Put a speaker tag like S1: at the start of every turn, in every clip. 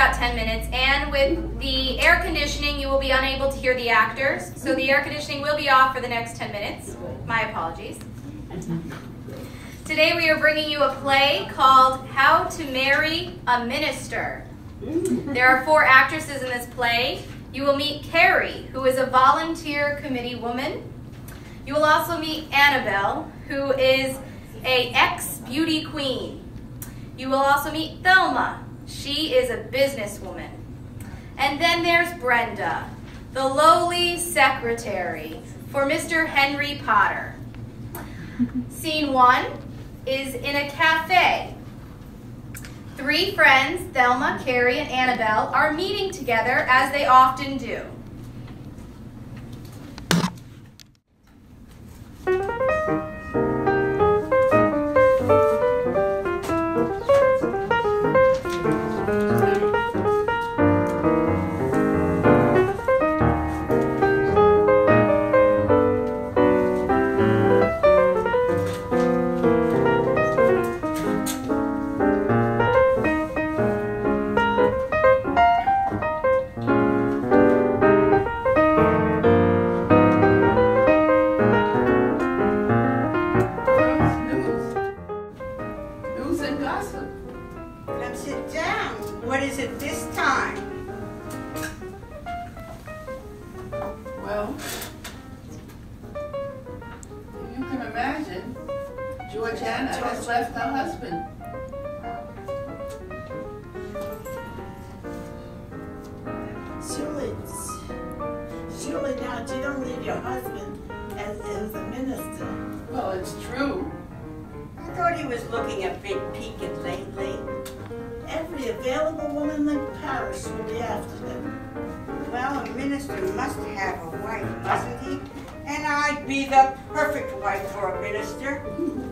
S1: about 10 minutes, and with the air conditioning, you will be unable to hear the actors, so the air conditioning will be off for the next 10 minutes. My apologies. Today we are bringing you a play called How to Marry a Minister. There are 4 actresses in this play. You will meet Carrie, who is a volunteer committee woman. You will also meet Annabelle, who is an ex-beauty queen. You will also meet Thelma. She is a businesswoman. And then there's Brenda, the lowly secretary for Mr. Henry Potter. Scene 1 is in a cafe. 3 friends, Thelma, Carrie, and Annabelle, are meeting together as they often do.
S2: Well, you can imagine, Georgiana has left her husband.
S3: Surely now you don't leave your husband as a minister.
S2: Well, it's true.
S4: I thought he was looking a bit peaked lately.
S3: Every available woman in the parish will be after him.
S4: Well, a minister must have a wife, mustn't he? And I'd be the perfect wife for a minister.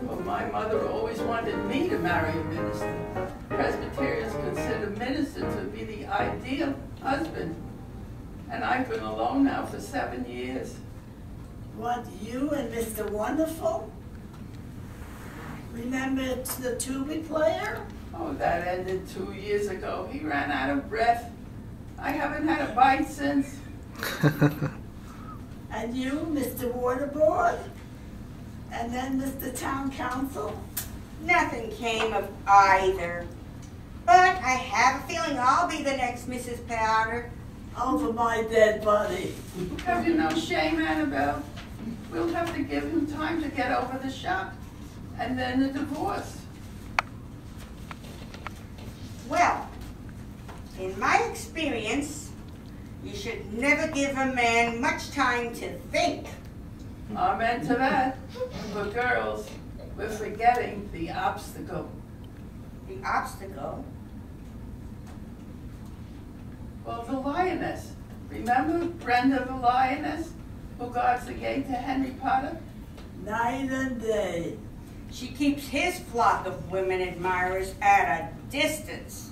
S2: Well, my mother always wanted me to marry a minister. Presbyterians consider minister to be the ideal husband. And I've been alone now for 7 years.
S3: What, you and Mr. Wonderful? Remember the tuba player?
S2: Oh, that ended 2 years ago. He ran out of breath. I haven't had a bite since.
S3: And you, Mr. Waterboard? And then Mr. Town Council?
S4: Nothing came of either. But I have a feeling I'll be the next Mrs. Powder.
S3: Over my dead body.
S2: Have you no shame, Annabelle? We'll have to give him time to get over the shock. And then the divorce.
S4: Well, in my experience, you should never give a man much time to think.
S2: Amen to that. But girls, we're forgetting the obstacle.
S4: The obstacle?
S2: Well, the lioness. Remember Brenda the lioness, who guards the gate to Henry Potter?
S3: Night and day.
S4: She keeps his flock of women admirers at a distance.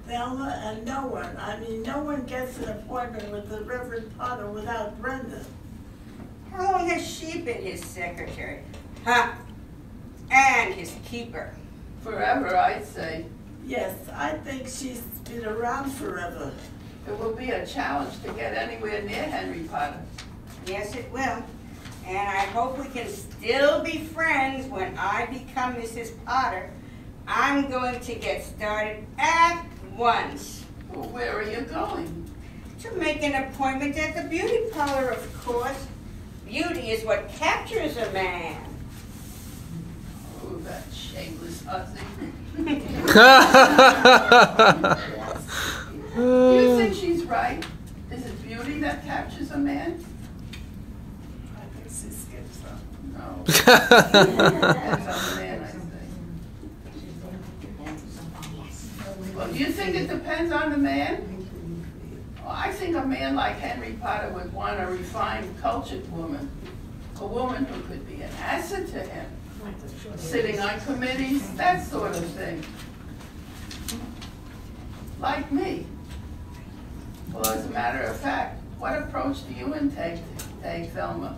S3: Thelma, and no one gets an appointment with the Reverend Potter without Brenda.
S4: How long has she been his secretary? Huh? And his keeper.
S2: Forever, I'd say.
S3: Yes, I think she's been around forever.
S2: It will be a challenge to get anywhere near Henry Potter.
S4: Yes, it will. And I hope we can still be friends when I become Mrs. Potter. I'm going to get started at once.
S2: Well, where are you going?
S4: To make an appointment at the beauty parlor, of course. Beauty is what captures a man.
S2: Oh, that shameless hussy. You think she's right? Is it beauty that captures a man?
S3: I think she skips up.
S2: No. Depends on the man, I think. Well, do you think it depends on the man? Well, I think a man like Henry Potter would want a refined, cultured woman. A woman who could be an asset to him. Sitting on committees, that sort of thing. Like me. Well, as a matter of fact, what approach do you take, Thelma?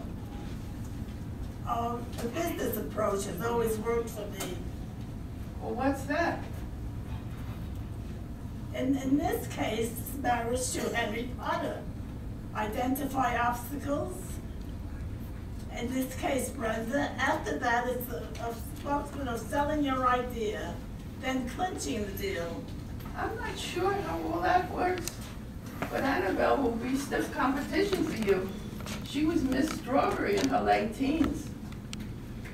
S3: The business approach has always worked for me.
S2: Well, what's that?
S3: In this case, marriage to Henry Potter. Identify obstacles. In this case, Brenda, after that, it's a spokesman of selling your idea, then clinching the deal.
S2: I'm not sure how all that works, but Annabelle will be stiff competition for you. She was Miss Strawberry in her late teens.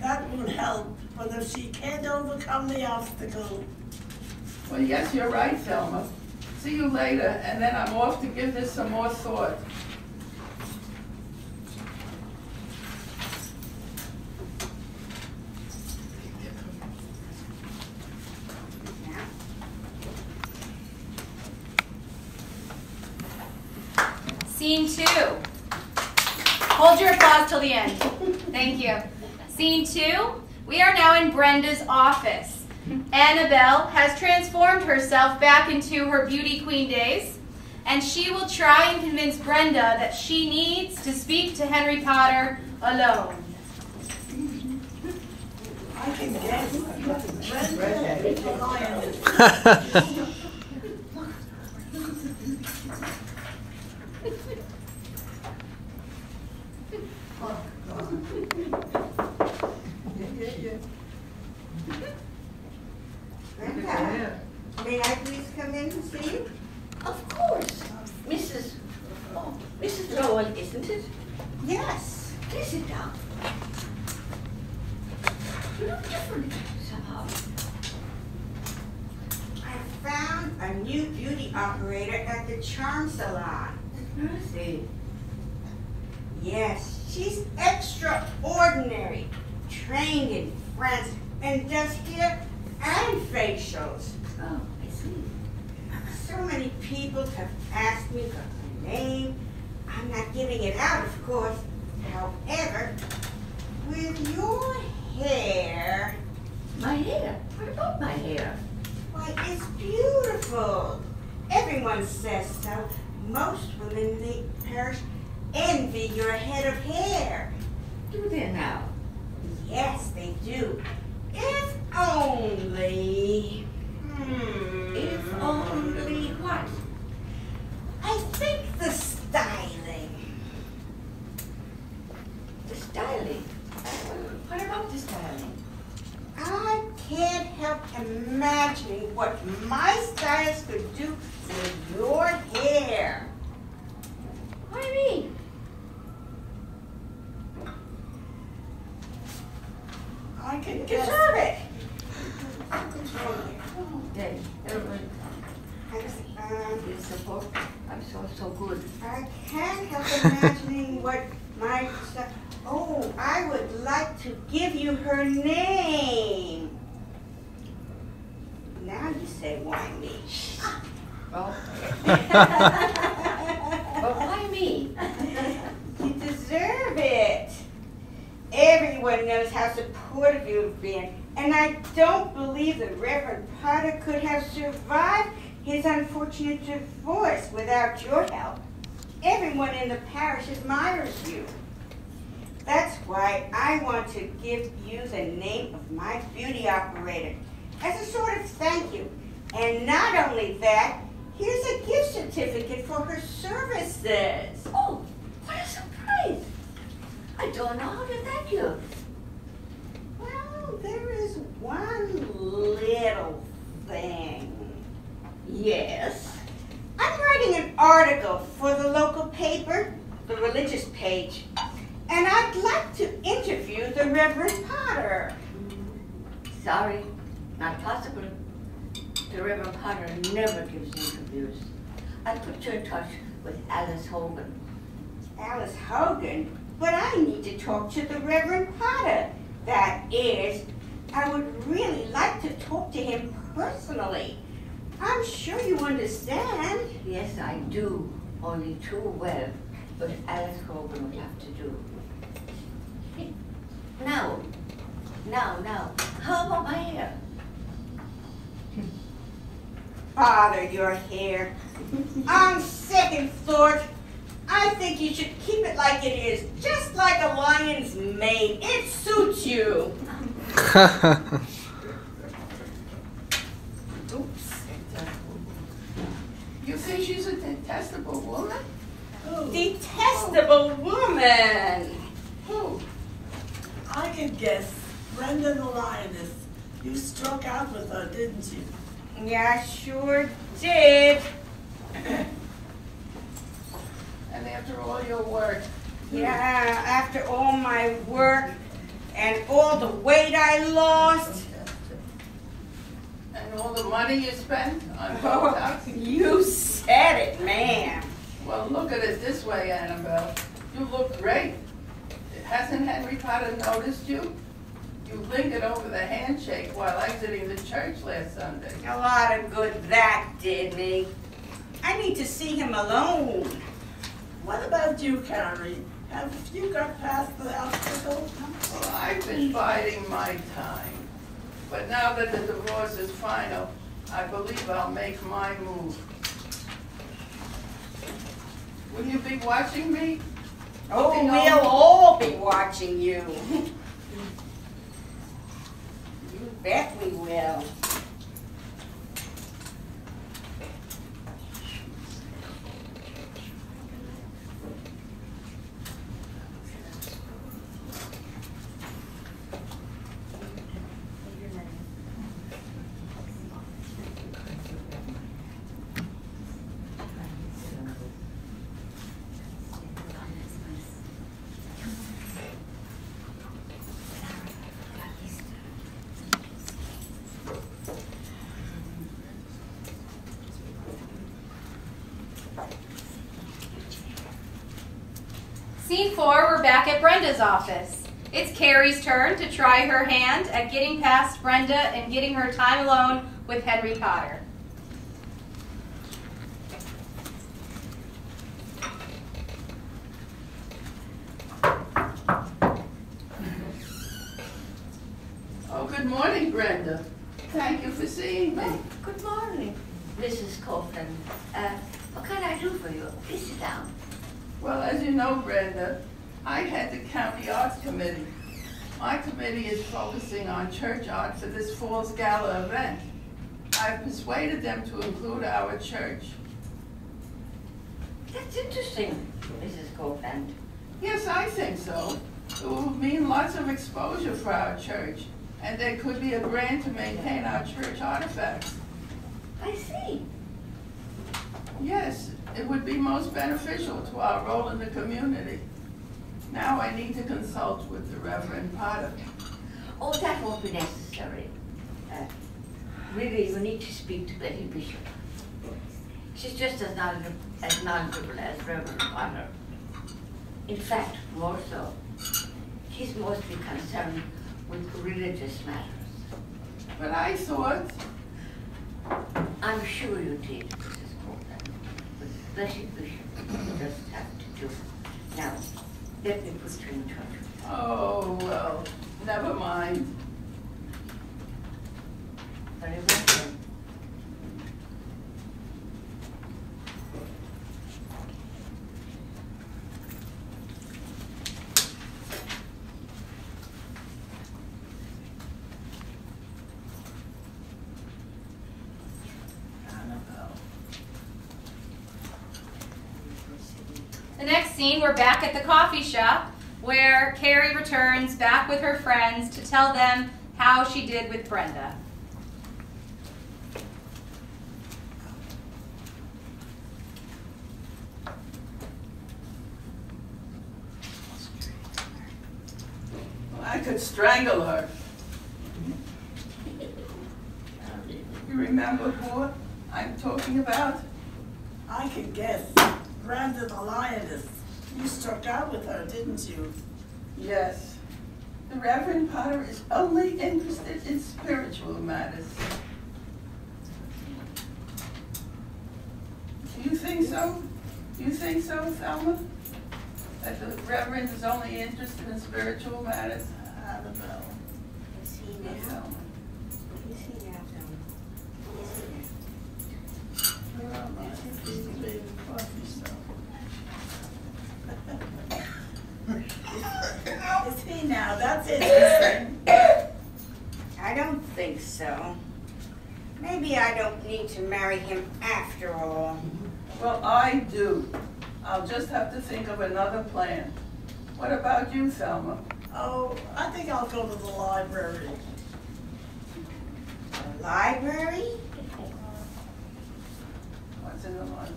S3: That would help, but if she can't overcome the obstacle,
S2: Well, yes, you're right, Thelma. See you later, and then I'm off to give this some more thought.
S1: Scene 2. Hold your applause till the end. Thank you. Scene 2. We are now in Brenda's office. Annabelle has transformed herself back into her beauty queen days, and she will try and convince Brenda that she needs to speak to Henry Potter alone.
S3: I can guess. Brenda is the lioness.
S4: Brenda, may I please come in and see you?
S5: Of course. Mrs. Lowell, isn't it?
S4: Yes.
S5: Please sit down. You look different somehow.
S4: I found a new beauty operator at the charm salon.
S5: Mercy.
S4: Yes, she's extraordinary. Trained in France and does hair and facials.
S5: Oh, I see.
S4: So many people have asked me for her name. I'm not giving it out, of course. However, with your hair,
S5: My hair? What about my hair?
S4: why, it's beautiful. Everyone says so. Most women in the parish envy your head of hair.
S5: Do they now?
S4: Yes, they do. If only.
S5: If only what?
S4: I think the styling.
S5: The styling. What about the styling?
S4: I can't help imagining what my stylist could do with your hair.
S5: What do you mean?
S3: I can
S4: You
S3: guess.
S4: deserve it.
S5: Then, everyone
S4: I
S5: is support. I'm so good.
S4: can't help imagining what my stylist. Oh, I would like to give you her name. Now you say why me?
S5: Well, but why me?
S4: You deserve it. Everyone knows how supportive you've been, and I don't believe the Reverend Potter could have survived his unfortunate divorce without your help. Everyone in the parish admires you. That's why I want to give you the name of my beauty operator as a sort of thank you. And not only that, here's a gift certificate for her services.
S5: Oh, what a surprise! I don't know how to thank you.
S4: Well, there is one little thing.
S5: Yes.
S4: I'm writing an article for the local paper, the religious page, and I'd like to interview the Reverend Potter.
S5: Sorry, not possible. The Reverend Potter never gives interviews. I put you in touch with Alice Hogan.
S4: Alice Hogan? But I need to talk to the Reverend Potter. That is, I would really like to talk to him personally. I'm sure you understand.
S5: Yes, I do. Only too well. But Alice Hogan will have to do. Now. How about my hair?
S4: Bother your hair. On second thought, I think you should keep it like it is, just like a lion's mane. It suits you. Oops.
S3: can guess. Brenda the lioness. You struck out with her, didn't you?
S4: Yeah, I sure did.
S2: And after all your work.
S4: Yeah, after all my work and all the weight I lost.
S2: And all the money you spent on Botox.
S4: You said it, ma'am.
S2: Well, look at it this way, Annabelle. You look great. Hasn't Henry Potter noticed you? You lingered over the handshake while exiting the church last Sunday.
S4: A lot of good that did me. I need to see him alone.
S3: What about you, Carrie? Have you got past the obstacle?
S2: Well, I've been biding my time. But now that the divorce is final, I believe I'll make my move. Will you be watching me?
S4: Oh,
S2: Looking
S4: we'll
S2: over?
S4: all be watching you. You bet we will.
S1: Scene 4, we're back at Brenda's office. It's Carrie's turn to try her hand at getting past Brenda and getting her time alone with Henry Potter.
S2: Oh, good morning, Brenda. Thank you for seeing me.
S5: Oh, good morning, Mrs. Copeland. What can I do for you? Please sit down.
S2: Well, as you know, Brenda, I head the County Arts Committee. My committee is focusing on church art for this fall's gala event. I've persuaded them to include our church.
S5: That's interesting, Mrs. Copeland.
S2: Yes, I think so. It will mean lots of exposure for our church, and there could be a grant to maintain our church artifacts.
S5: I see.
S2: Yes, it would be most beneficial to our role in the community. Now I need to consult with the Reverend Potter.
S5: Oh, that won't be necessary. Really, you need to speak to Betty Bishop. She's just as knowledgeable as Reverend Potter. In fact, more so. She's mostly concerned with religious matters.
S2: But I thought,
S5: I'm sure you did, Mrs. Copeland. But Betty Bishop just have to do it. Now, let me put you in touch with her.
S2: oh, well, never mind.
S5: Very well then.
S1: The next scene, we're back at the coffee shop where Carrie returns back with her friends to tell them how she did with Brenda.
S2: I could strangle her. You remember who I'm talking about?
S3: I can guess. Brenda the lioness. You struck out with her, didn't you?
S2: Yes. The Reverend Potter is only interested in spiritual matters. Do you think so? Do you think so, Thelma? That the Reverend is only interested in spiritual matters?
S3: I don't know.
S4: Is he
S2: Yes,
S4: now?
S2: Thelma.
S4: Is he now, Thelma? Is he now?
S3: Well, I think he's the big coffee shop. Is he now? That's interesting.
S4: I don't think so. Maybe I don't need to marry him after all.
S2: Well, I do. I'll just have to think of another plan. What about you, Thelma?
S3: Oh, I think I'll go to the library.
S4: The library?
S2: What's in the library?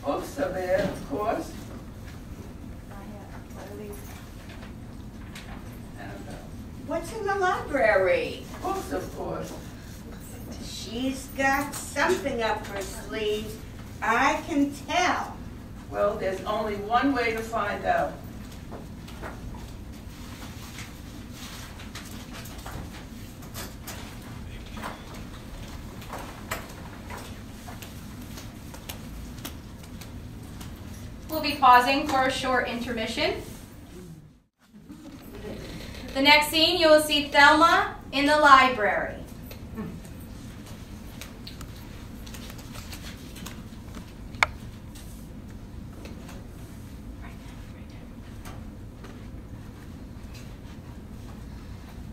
S2: Books are there, of course. Annabelle.
S4: What's in the library?
S2: Books, of course.
S4: She's got something up her sleeve. I can tell.
S2: Well, there's only one way to find out.
S1: We'll be pausing for a short intermission. The next scene, you will see Thelma in the library.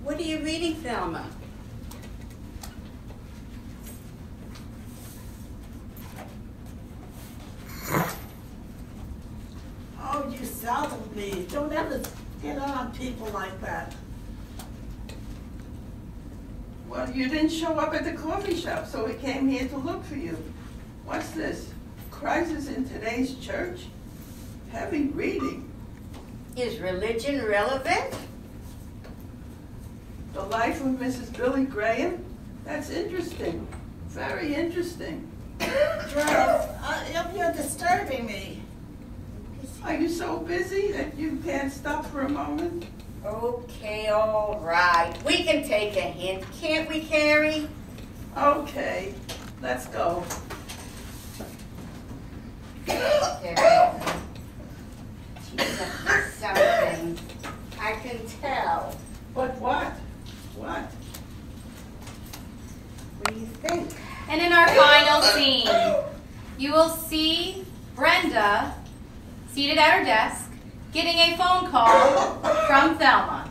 S4: What are you reading, Thelma?
S3: Oh, you startled me. Don't ever get on people like that.
S2: Well, you didn't show up at the coffee shop, so we came here to look for you. What's this? Crisis in today's church? Heavy reading.
S4: Is religion relevant?
S2: The life of Mrs. Billy Graham? That's interesting. Very interesting.
S3: You're disturbing me.
S2: Are you so busy that you can't stop for a moment?
S4: Okay, all right. We can take a hint, can't we, Carrie?
S2: Okay, let's go.
S4: There. She's up to something. I can tell.
S2: But what? What?
S4: What do you think?
S1: And in our final scene, you will see Brenda seated at her desk, getting a phone call from Thelma.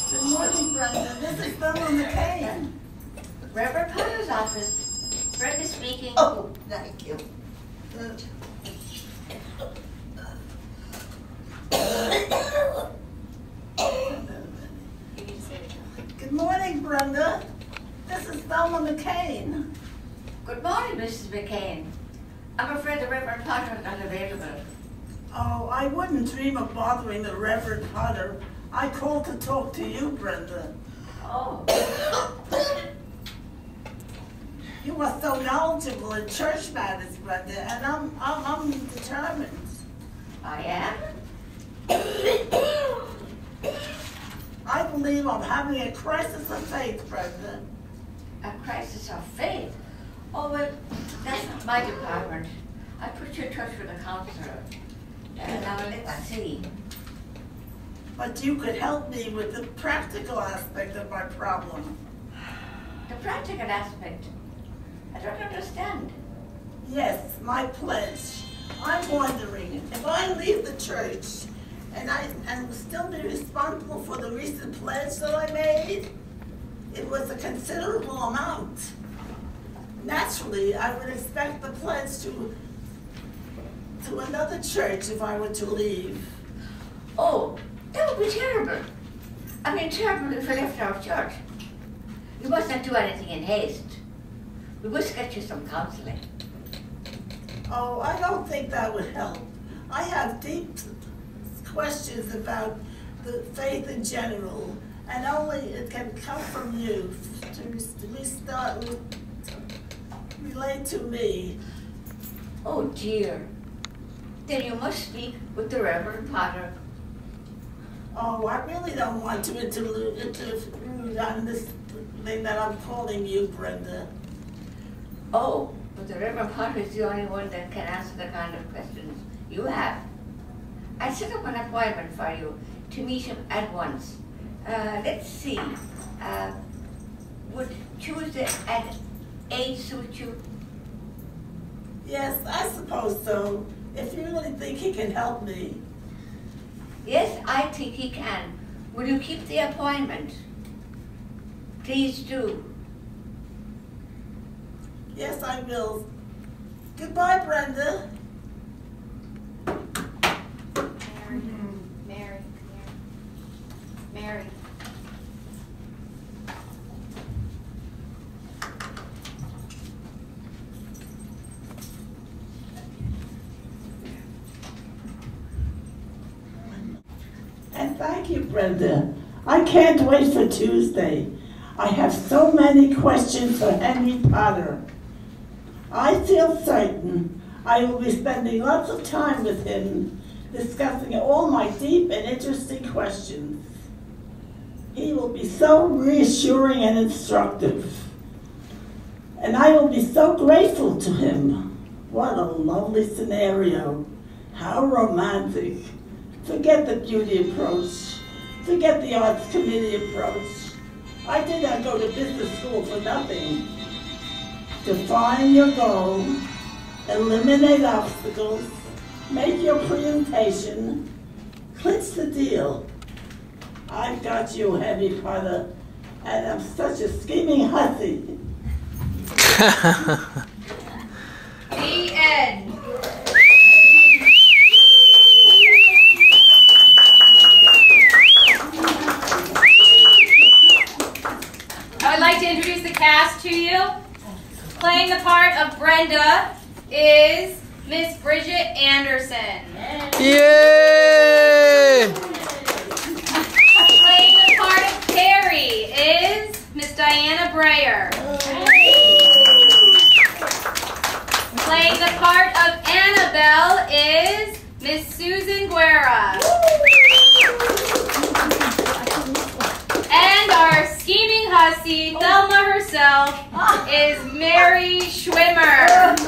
S3: Good morning, Brenda. This is Thelma McCain.
S5: Reverend Potter's office. Brenda speaking.
S3: Oh, thank you. Good morning, Brenda. This is Thelma McCain.
S5: Good morning, Mrs. McCain. I'm afraid the Reverend Potter is not available.
S3: Oh, I wouldn't dream of bothering the Reverend Potter. I called to talk to you, Brenda.
S5: Oh.
S3: You are so knowledgeable in church matters, Brenda, and I'm determined.
S5: I am?
S3: I believe I'm having a crisis of faith, Brenda.
S5: A crisis of faith? Oh, well, that's not my department. I put you in touch with a counselor. Now, let's see.
S3: But you could help me with the practical aspect of my problem.
S5: The practical aspect. I don't understand.
S3: Yes, my pledge. I'm wondering if I leave the church and will still be responsible for the recent pledge that I made. It was a considerable amount. Naturally, I would expect the pledge to another church if I were to leave.
S5: Oh, that would be terrible. I mean, terrible if you left our church. You must not do anything in haste. We must get you some counseling.
S3: Oh, I don't think that would help. I have deep questions about the faith in general, and only it can come from you to relate to me.
S5: Oh dear. Then you must speak with the Reverend Potter.
S3: Oh, I really don't want to intrude on this thing that I'm calling you, Brenda.
S5: Oh, but the Reverend Potter is the only one that can answer the kind of questions you have. I set up an appointment for you to meet him at once. Let's see. Would Tuesday at 8 suit you?
S3: Yes, I suppose so. If you really think he can help me.
S5: Yes, I think he can. Will you keep the appointment? Please do.
S3: Yes, I will. Goodbye, Brenda.
S1: Mary.
S3: And thank you, Brenda. I can't wait for Tuesday. I have so many questions for Henry Potter. I feel certain I will be spending lots of time with him discussing all my deep and interesting questions. He will be so reassuring and instructive. And I will be so grateful to him. What a lovely scenario. How romantic. Forget the beauty approach. Forget the arts committee approach. I did not go to business school for nothing. Define your goal, eliminate obstacles, make your presentation, clinch the deal. I've got you, Henry Potter, and I'm such a scheming hussy.
S1: The end. I would like to introduce the cast to you. Playing the part of Brenda is Miss Bridget Anderson.
S6: Yay!
S1: Playing the part of Carrie is Miss Diana Breyer. Playing the part of Annabelle is Miss Susan Guerra. And our scheming hussy, Thelma herself, is Mary Schwimmer.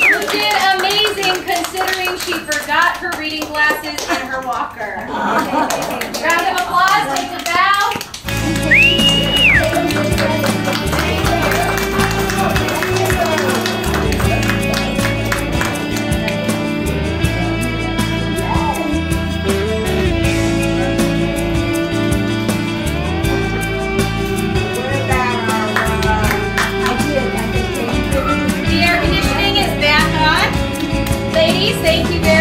S1: Who did amazing considering she forgot her reading glasses and her walker. Round of applause, take a bow. The air conditioning is back on. Ladies, thank you very much.